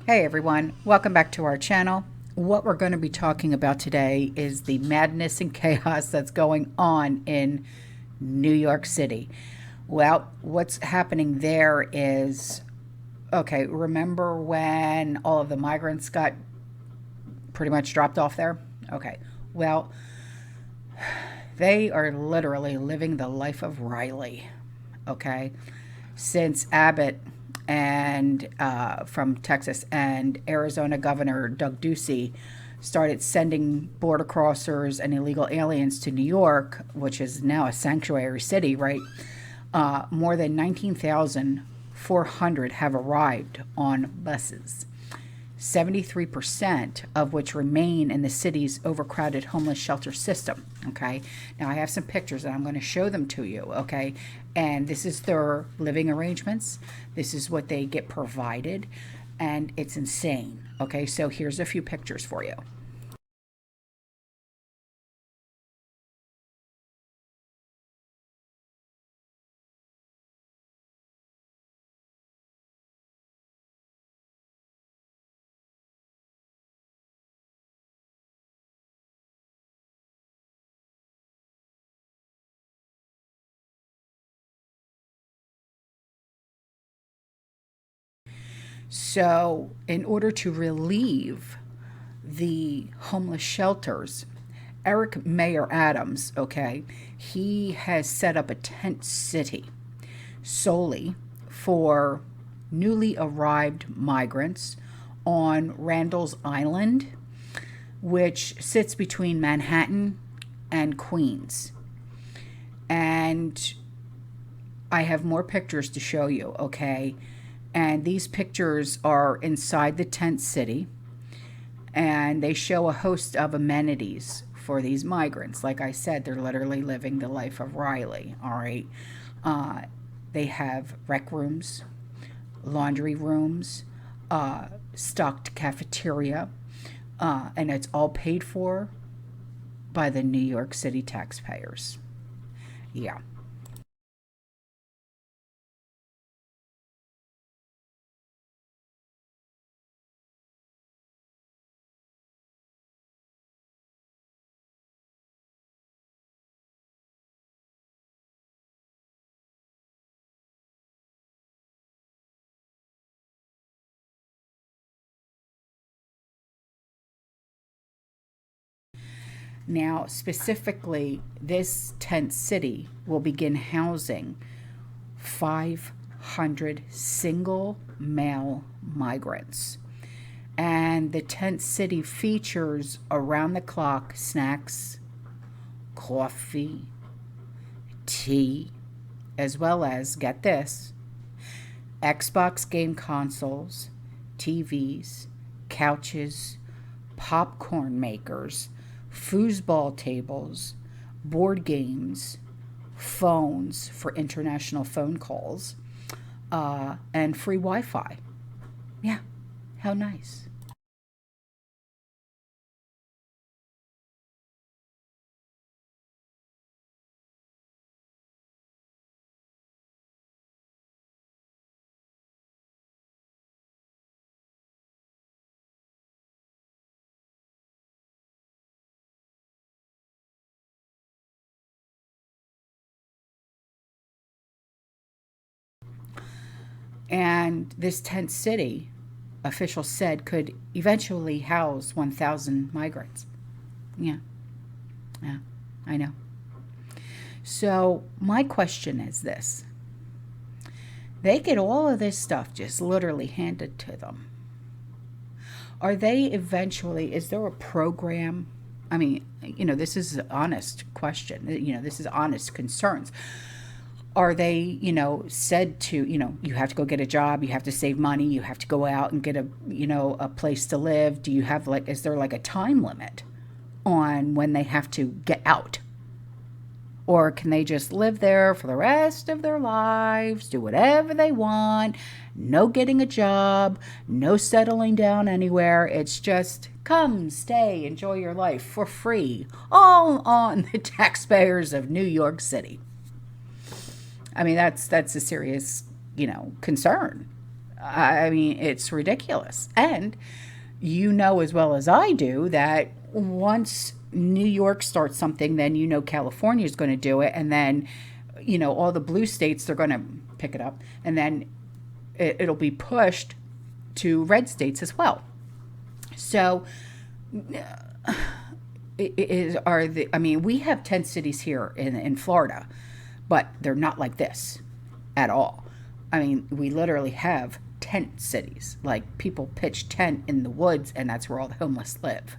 Hey everyone, welcome back to our channel. What we're going to be talking about today is the madness and chaos that's going on in New York City. Well, what's happening there is, okay, remember when all of the migrants got pretty much dropped off there? Okay, well, they are literally living the life of Riley, okay? Since Abbott and from Texas and Arizona Governor Doug Ducey started sending border crossers and illegal aliens to New York, which is now a sanctuary city, right? More than 19,400 have arrived on buses. 73% of which remain in the city's overcrowded homeless shelter system. Okay. Now, I have some pictures and I'm going to show them to you. Okay. And this is their living arrangements. This is what they get provided. And it's insane. Okay. So here's a few pictures for you. So, in order to relieve the homeless shelters, Eric Mayor Adams, okay, he has set up a tent city solely for newly arrived migrants on Randall's Island, which sits between Manhattan and Queens. And I have more pictures to show you, okay? And these pictures are inside the tent city, and they show a host of amenities for these migrants. Like I said, they're literally living the life of Riley, all right? Uh, they have rec rooms, laundry rooms, stocked cafeteria, and it's all paid for by the New York City taxpayers. Yeah. Now, specifically, this tent city will begin housing 500 single male migrants. And the tent city features around the clock snacks, coffee, tea, as well as, get this, Xbox game consoles, TVs, couches, popcorn makers, foosball tables, board games, phones for international phone calls, and free Wi Fi. Yeah, how nice. And this tent city, officials said, could eventually house 1,000 migrants. Yeah, yeah, I know. So, my question is this: they get all of this stuff just literally handed to them. Are they eventually, is there a program? I mean, this is an honest question. This is honest concerns. Are they, said to, you have to go get a job, you have to save money, you have to go out and get a place to live? Do you have, like, is there like a time limit on when they have to get out? Or can they just live there for the rest of their lives, do whatever they want, no getting a job, no settling down anywhere? It's just come, stay, enjoy your life for free, all on the taxpayers of New York City. I mean, that's a serious, concern. I mean, it's ridiculous. And you know as well as I do that once New York starts something, then you know California is going to do it, and then all the blue states, they're going to pick it up, and then it'll be pushed to red states as well. So we have 10 cities here in Florida, but they're not like this at all. I mean, we literally have tent cities. Like, people pitch tent in the woods, and that's where all the homeless live.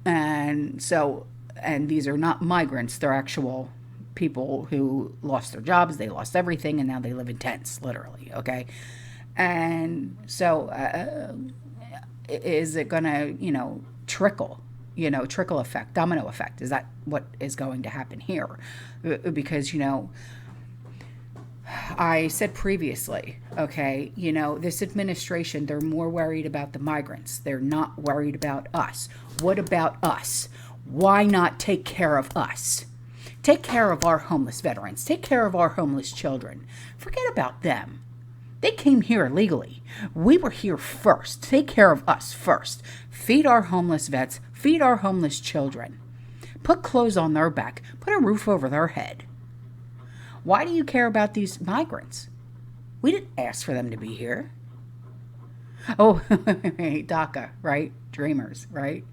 And so, and these are not migrants, they're actual people who lost their jobs, they lost everything, and now they live in tents, literally, okay? And so, is it gonna, trickle effect, domino effect? Is that what is going to happen here? Because, I said previously, okay, this administration, they're more worried about the migrants. They're not worried about us. What about us? Why not take care of us? Take care of our homeless veterans. Take care of our homeless children. Forget about them. They came here illegally. We were here first. Take care of us first. Feed our homeless vets. Feed our homeless children. Put clothes on their back. Put a roof over their head. Why do you care about these migrants? We didn't ask for them to be here. Oh, DACA, right? Dreamers, right?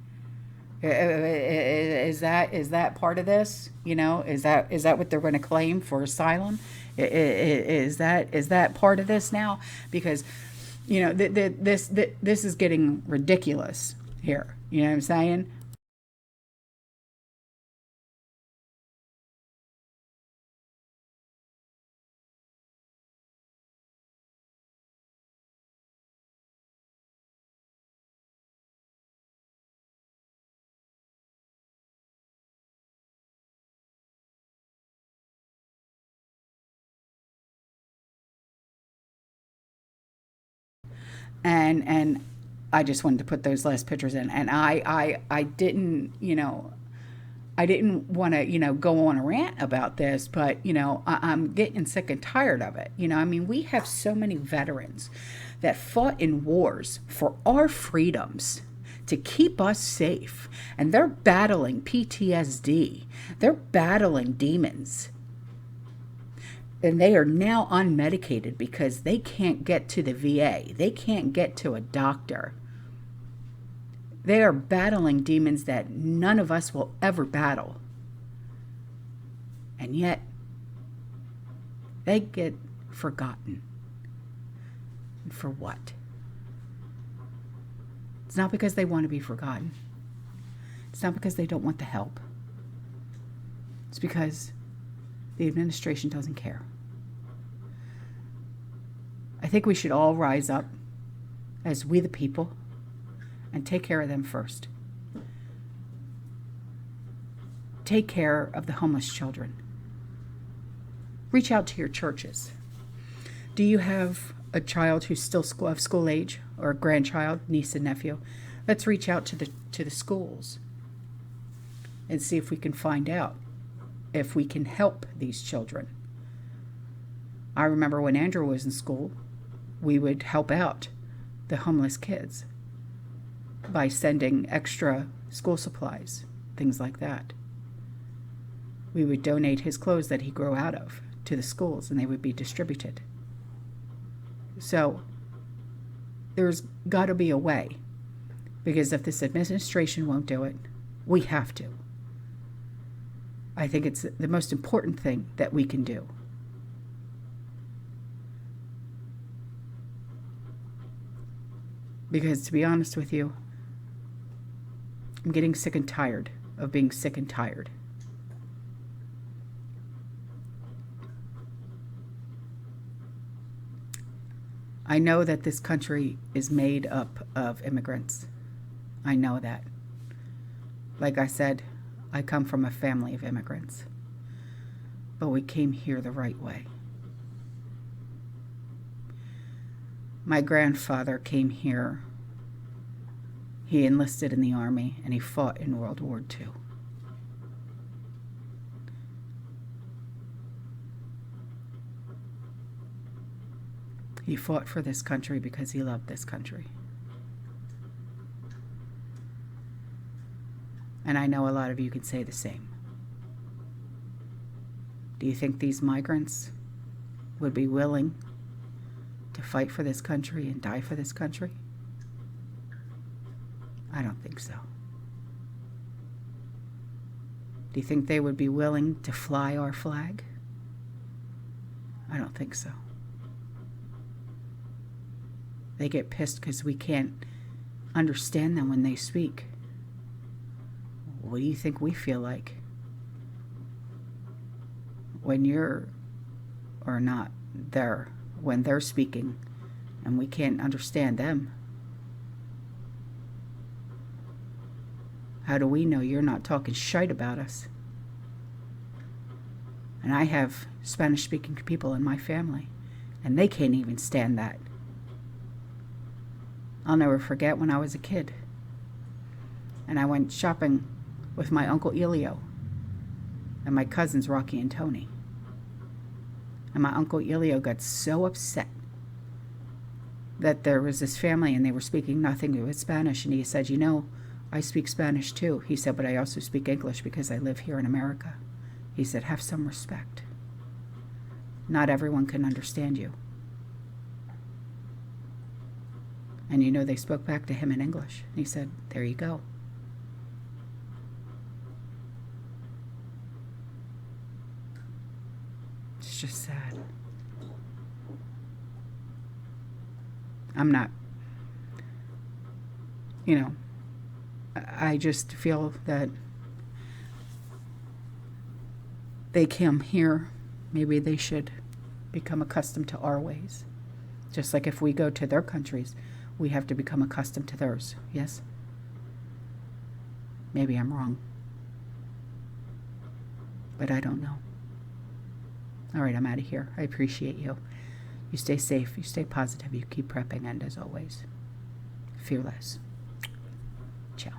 Is that part of this? Is that what they're going to claim for asylum? Is that part of this now? Because this is getting ridiculous here. You know what I'm saying? And I just wanted to put those last pictures in, and I didn't I didn't want to go on a rant about this, but I'm getting sick and tired of it. I mean, we have so many veterans that fought in wars for our freedoms to keep us safe, and they're battling PTSD, they're battling demons, and they are now unmedicated because they can't get to the VA. They can't get to a doctor. They are battling demons that none of us will ever battle. And yet, they get forgotten. And for what? It's not because they want to be forgotten. It's not because they don't want the help. It's because the administration doesn't care. I think we should all rise up as we the people and take care of them first. Take care of the homeless children. Reach out to your churches. Do you have a child who's still of school age, or a grandchild, niece and nephew? Let's reach out to the schools and see if we can find out if we can help these children. I remember when Andrew was in school, we would help out the homeless kids by sending extra school supplies, things like that. We would donate his clothes that he grew out of to the schools, and they would be distributed. So there's got to be a way, because if this administration won't do it, we have to. I think it's the most important thing that we can do. Because to be honest with you, I'm getting sick and tired of being sick and tired. I know that this country is made up of immigrants. I know that. Like I said, I come from a family of immigrants. But we came here the right way. My grandfather came here. He enlisted in the Army, and he fought in World War II. He fought for this country because he loved this country. And I know a lot of you can say the same. Do you think these migrants would be willing to fight for this country and die for this country? I don't think so. Do you think they would be willing to fly our flag? I don't think so. They get pissed because we can't understand them when they speak. What do you think we feel like when you're or not there, when they're speaking and we can't understand them? How do we know you're not talking shite about us? And I have Spanish-speaking people in my family, and they can't even stand that. I'll never forget when I was a kid, and I went shopping with my Uncle Elio and my cousins Rocky and Tony. And my Uncle Elio got so upset that there was this family and they were speaking nothing but Spanish, and he said, you know, I speak Spanish too. He said, but I also speak English because I live here in America. He said, have some respect. Not everyone can understand you. And you know, they spoke back to him in English. And he said, there you go. It's just sad. I'm not, you know, I just feel that they come here, maybe they should become accustomed to our ways. Just like if we go to their countries, we have to become accustomed to theirs, yes? Maybe I'm wrong. But I don't know. All right, I'm out of here. I appreciate you. You stay safe, you stay positive, you keep prepping, and as always, fearless. Ciao.